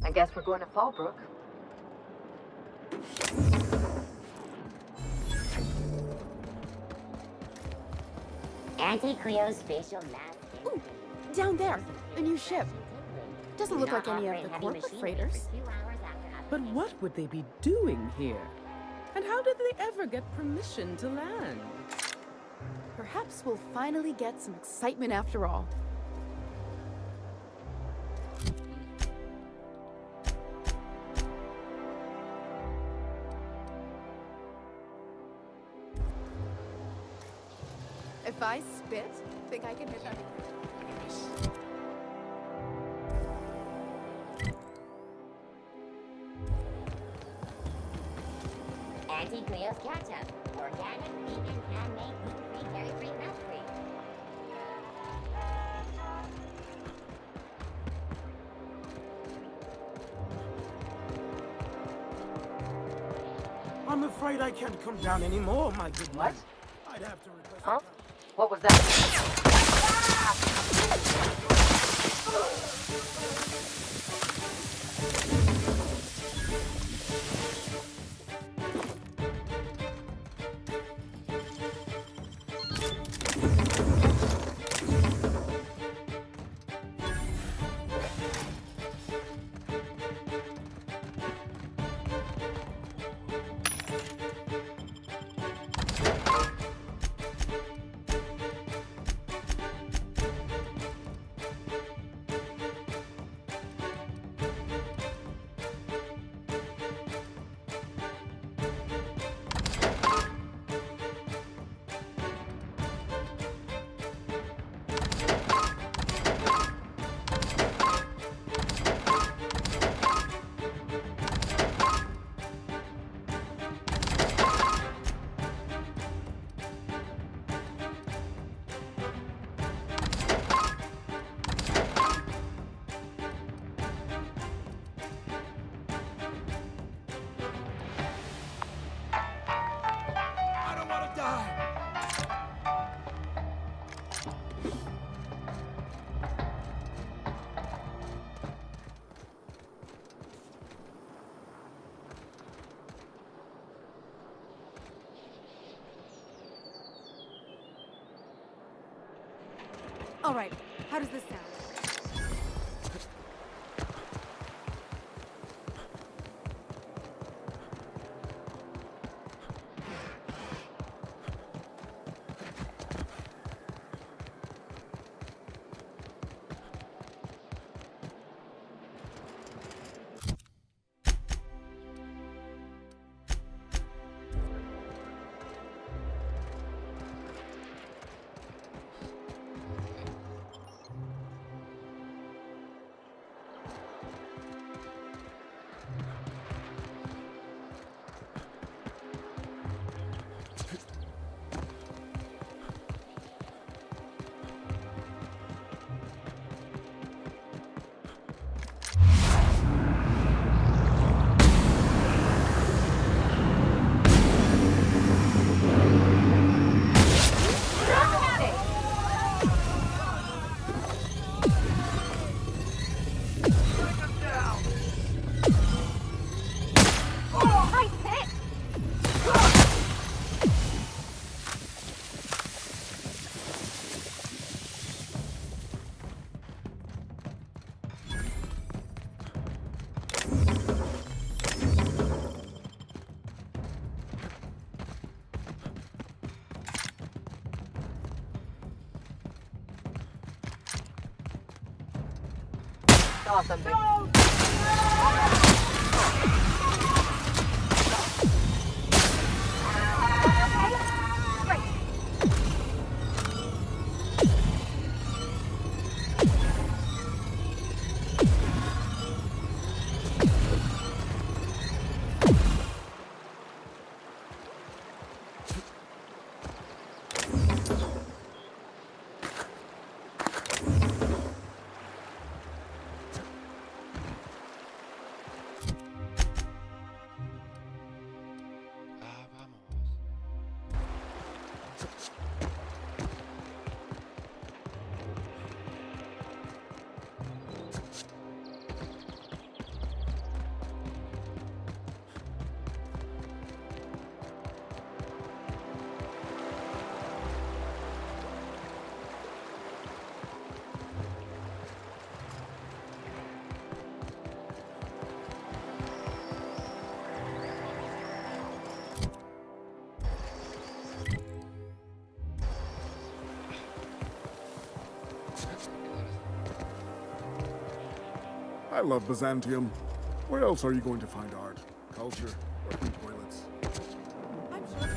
I guess we're going to Fallbrook. Anti-Cleospatial mass. Ooh, down there, a new ship. Doesn't look like any of the corporate freighters. But what would they be doing here? And how did they ever get permission to land? Perhaps we'll finally get some excitement after all. If I spit, think I can hit that? Anti-Cleo's ketchup. Organic, vegan, handmade, gluten-free, dairy-free, milk-free. I'm afraid I can't come down anymore, my good What? man. I'd have to request. Huh? What was that? I don't want to die. All right, how does this sound? Saw something. I love Byzantium. Where else are you going to find art, culture, or clean toilets? I'm sure.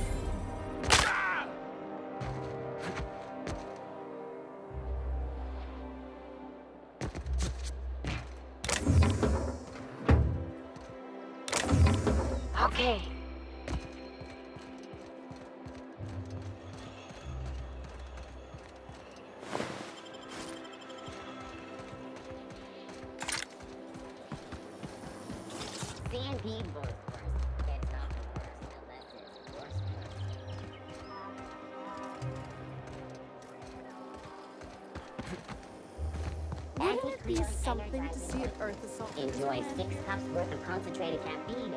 Okay. Stampede goes first. Gets not the worst unless it's worse. Wouldn't it be something to see an Earth assault? Enjoy 6 cups worth of concentrated caffeine.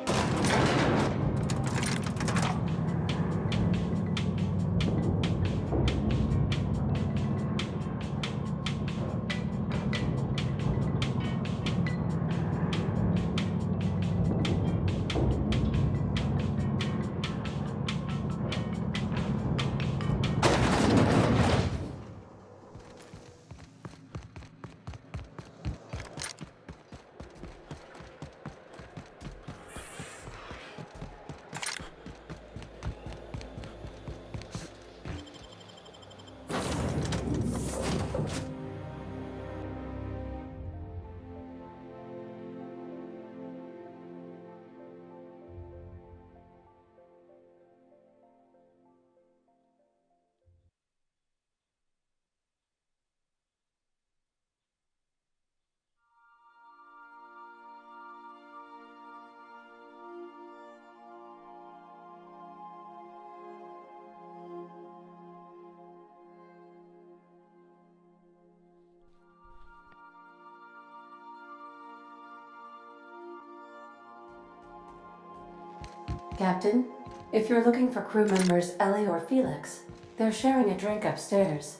Captain, if you're looking for crew members Ellie or Felix, they're sharing a drink upstairs.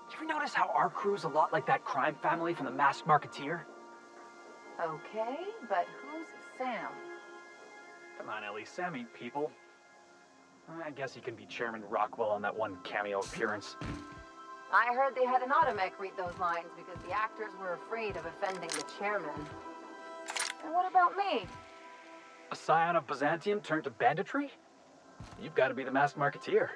You ever notice how our crew's a lot like that crime family from The Masked Marketeer? Okay, but who's Sam? Come on, Ellie, Sam ain't people. I guess he can be Chairman Rockwell on that one cameo appearance. I heard they had an automech read those lines because the actors were afraid of offending the chairman. And what about me? A scion of Byzantium turned to banditry? You've got to be the Masked Marketeer.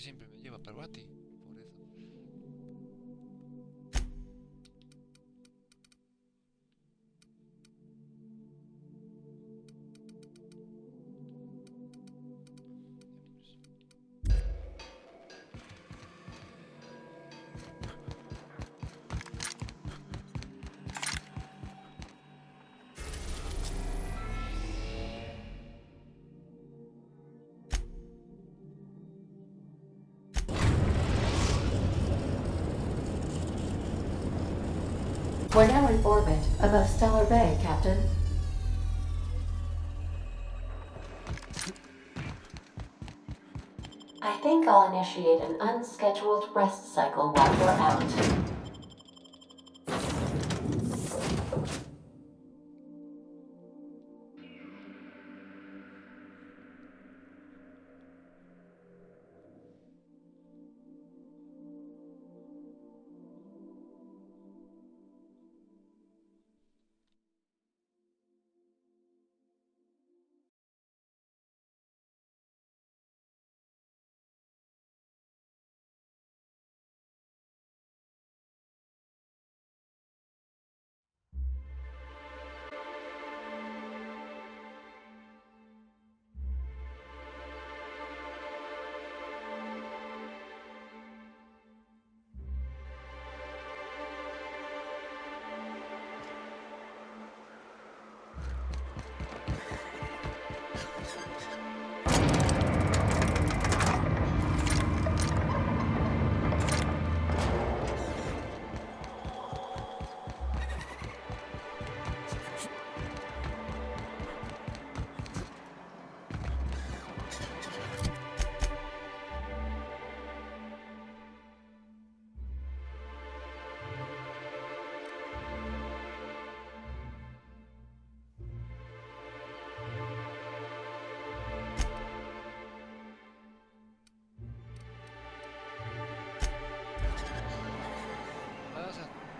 siempre me lleva para Bati, por eso. We're now in orbit above Stellar Bay, Captain. I think I'll initiate an unscheduled rest cycle while we're out.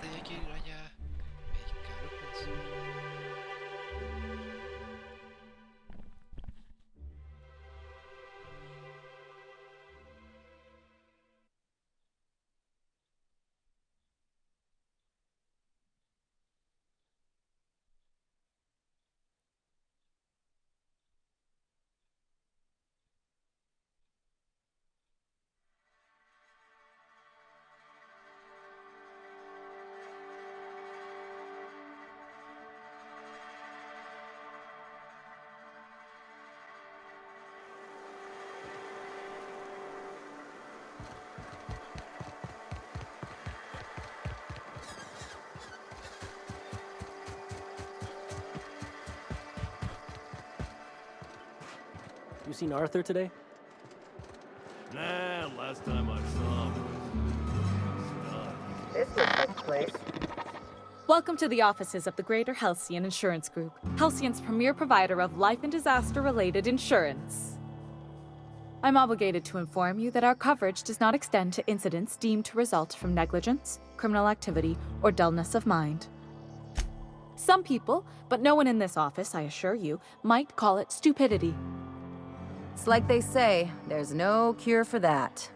Tenía que ir allá. Me cago en pensar. You seen Arthur today? Nah, last time I saw him was This looks like a place. Welcome to the offices of the Greater Halcyon Insurance Group, Halcyon's premier provider of life and disaster-related insurance. I'm obligated to inform you that our coverage does not extend to incidents deemed to result from negligence, criminal activity, or dullness of mind. Some people, but no one in this office, I assure you, might call it stupidity. It's like they say, there's no cure for that.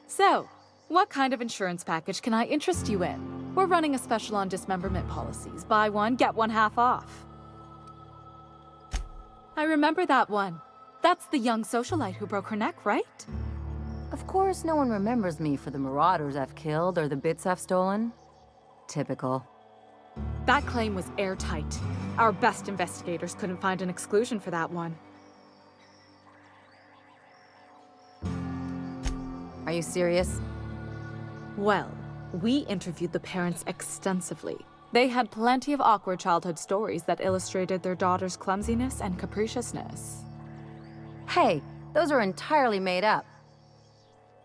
So, what kind of insurance package can I interest you in? We're running a special on dismemberment policies. Buy one, get one half off. I remember that one. That's the young socialite who broke her neck, right? Of course, no one remembers me for the marauders I've killed or the bits I've stolen. Typical. That claim was airtight. Our best investigators couldn't find an exclusion for that one. Are you serious? Well, we interviewed the parents extensively. They had plenty of awkward childhood stories that illustrated their daughter's clumsiness and capriciousness. Hey, those are entirely made up.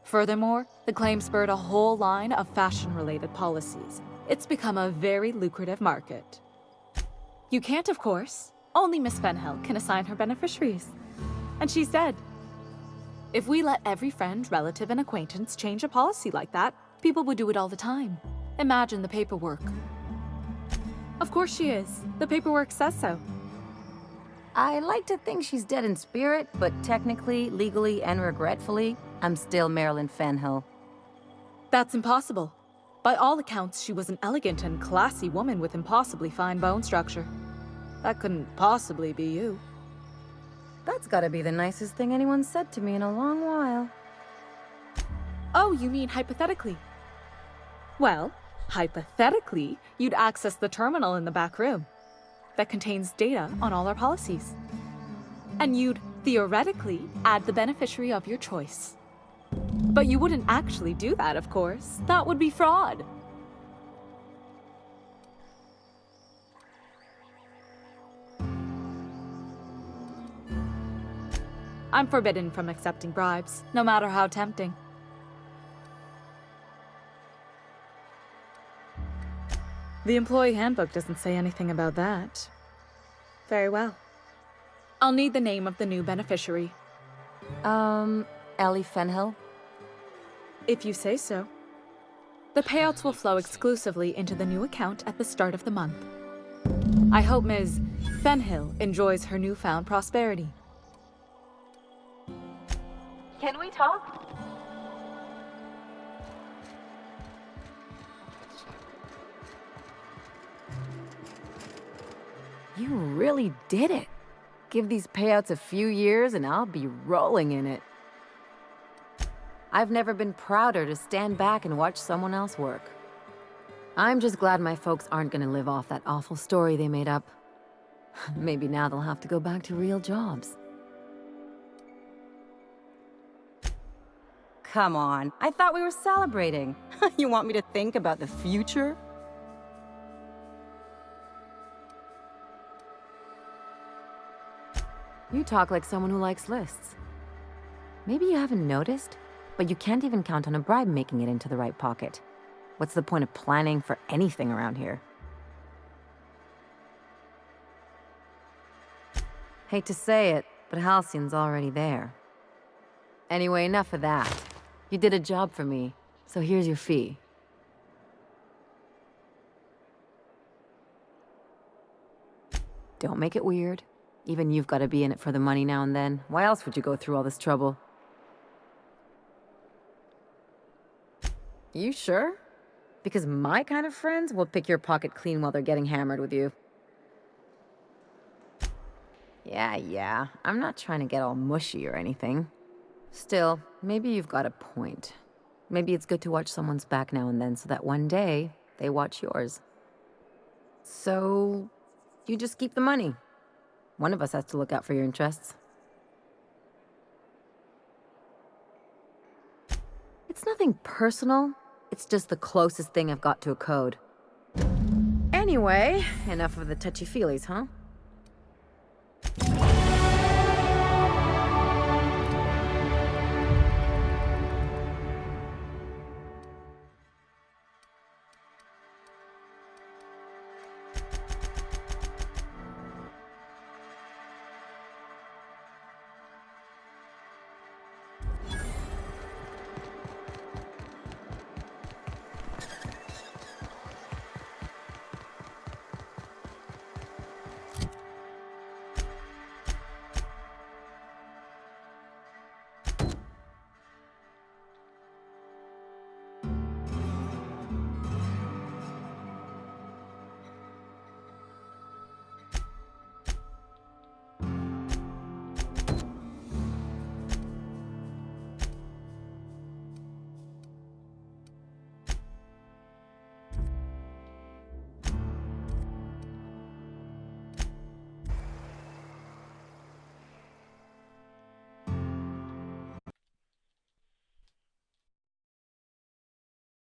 Furthermore, the claim spurred a whole line of fashion-related policies. It's become a very lucrative market. You can't, of course. Only Miss Fenhill can assign her beneficiaries. And she's dead. If we let every friend, relative, and acquaintance change a policy like that, people would do it all the time. Imagine the paperwork. Of course she is. The paperwork says so. I like to think she's dead in spirit, but technically, legally, and regretfully, I'm still Marilyn Fenhill. That's impossible. By all accounts, she was an elegant and classy woman with impossibly fine bone structure. That couldn't possibly be you. That's gotta be the nicest thing anyone's said to me in a long while. Oh, you mean hypothetically? Well, hypothetically, you'd access the terminal in the back room that contains data on all our policies. And you'd, theoretically, add the beneficiary of your choice. But you wouldn't actually do that, of course. That would be fraud. I'm forbidden from accepting bribes, no matter how tempting. The employee handbook doesn't say anything about that. Very well. I'll need the name of the new beneficiary. Ellie Fenhill? If you say so. The payouts will flow exclusively into the new account at the start of the month. I hope Ms. Fenhill enjoys her newfound prosperity. Can we talk? You really did it. Give these payouts a few years and I'll be rolling in it. I've never been prouder to stand back and watch someone else work. I'm just glad my folks aren't gonna live off that awful story they made up. Maybe now they'll have to go back to real jobs. Come on, I thought we were celebrating. You want me to think about the future? You talk like someone who likes lists. Maybe you haven't noticed, but you can't even count on a bribe making it into the right pocket. What's the point of planning for anything around here? Hate to say it, but Halcyon's already there. Anyway, enough of that. You did a job for me, so here's your fee. Don't make it weird. Even you've got to be in it for the money now and then. Why else would you go through all this trouble? You sure? Because my kind of friends will pick your pocket clean while they're getting hammered with you. Yeah, I'm not trying to get all mushy or anything. Still, maybe you've got a point. Maybe it's good to watch someone's back now and then so that one day they watch yours. So, you just keep the money. One of us has to look out for your interests. It's nothing personal. It's just the closest thing I've got to a code. Anyway, enough of the touchy-feelies, huh?